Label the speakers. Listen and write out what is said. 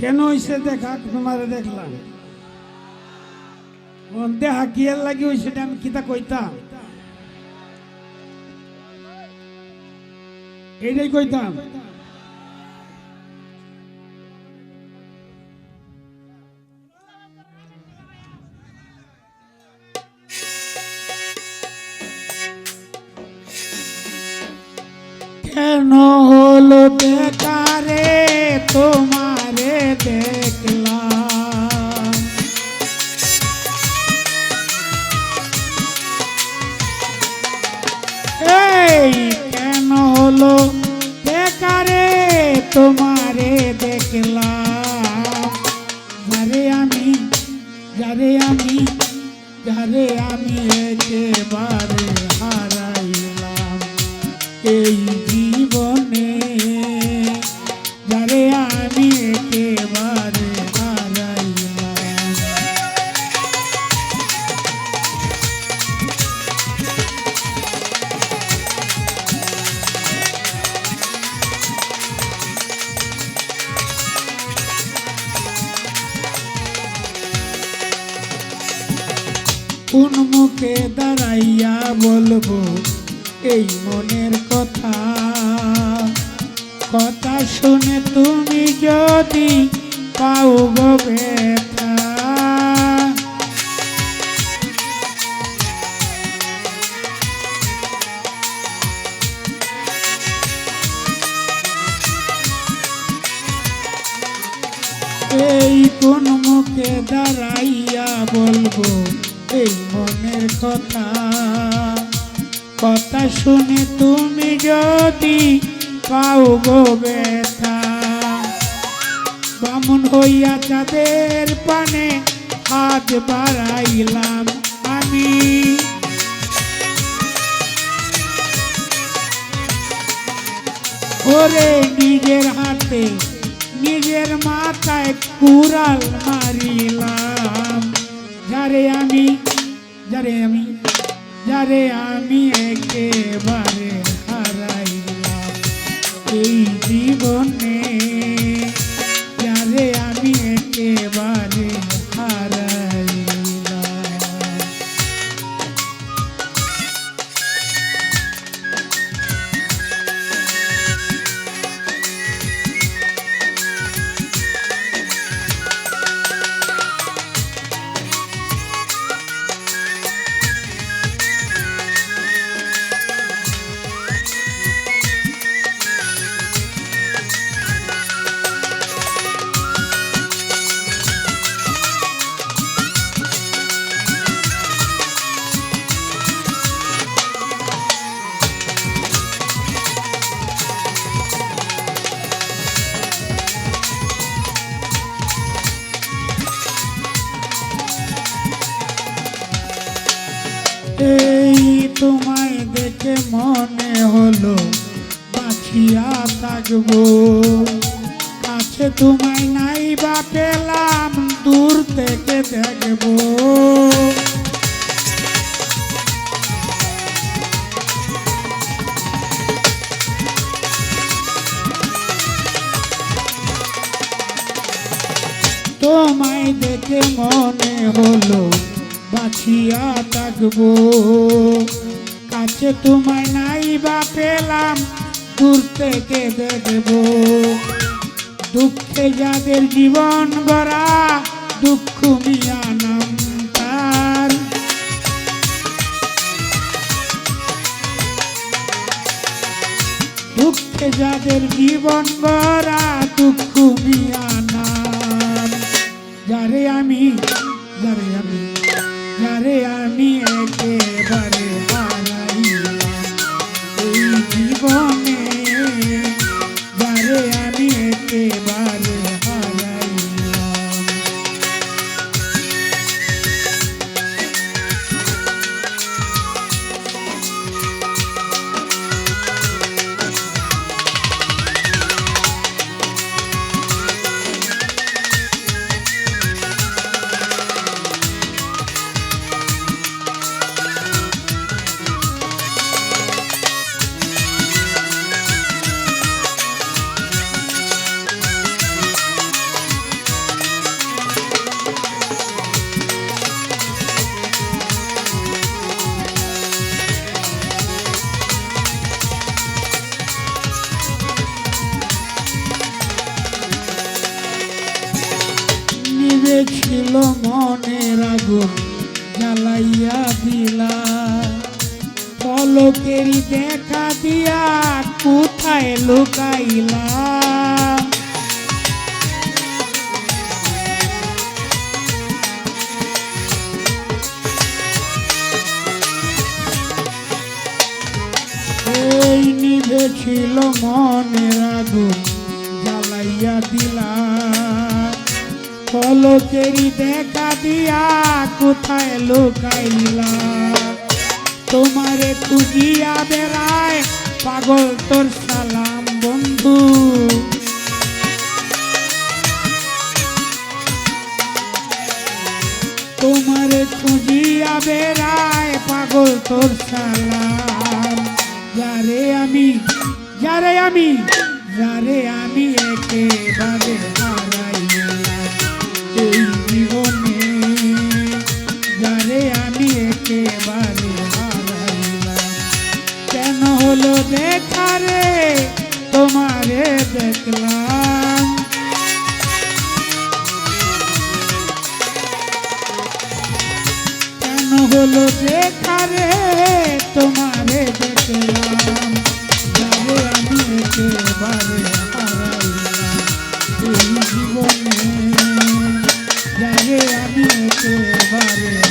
Speaker 1: কেন হইছে দেখা তোমারে দেখলাম দেখা কি এর লাগি হইছে আমি কিতা কইতাম এইটাই কইতাম কেন হলো বেকারে তোমারে দেখলাম এই কেন হলো বেকারে তোমারে দেখলাম যারে আমি একেবারে হারাইলাম এই জীবনে যারে আমি একেবারে হারাইলাম কোন মুখে দাঁড়াইয়া বলবো এই মনের কথা কথা শুনে তুমি যদি পাও গো ব্যথা এই কোন মুখে দাঁড়াইয়া বলবো এই মনের কথা কথা শুনে তুমি যদি পাও গো ব্যথা বামুন হইয়া চাঁদের পানে হাত বাড়াইলাম আমি ওরে নিজের হাতে নিজের মাথায় কুড়াল মারিলাম যারে আমি একেবারে হারাইলাম এই জীবনে যারে আমি একেবারে হারাইলাম এই তোমায় দেখে মনে হলো বাঁচিয়া থাকবো কাছে তোমায় নাই বা পেলাম দূর থেকে দেখবো তোমায় দেখে মনে হলো বাঁচিয়া থাকবো কাছে তোমায় নাই বা পেলাম দূর থেকে দেখবো দুঃখে যাদের জীবন গড়া দুঃখ মিয়া নাম তার দুঃখে যাদের জীবন গড়া দুঃখ মিয়া নাম যারে আমি একেবারে হারাইলাম এই জীবনে যারে আমি একেবারে হারাইলাম নিভেছিল মনের আগুন জ্বালাইয়া দিলা পলকেরই দেখা দিয়া কোথায় লুকাইলা এই নিভেছিল মনের আগুন জ্বালাইয়া দিলা পলকেরই দেখা দিয়া কোথায় লুকাইলা তোমারে খুঁজিয়া বেড়ায় পাগল তোর সালাম বন্ধু তোমারে খুঁজিয়া বেড়ায় পাগল তোর সালাম যারে আমি একেবারে হারাইলাম এই জীবনে যারে আমি একেবারে হারাইলাম কেন হলো দেখা রে তোমারে দেখলাম কেন হলো দেখা রে তোমারে দেখলাম যারে আমি একেবারে হারাইলাম এই জীবনে যারে আমি একেবারে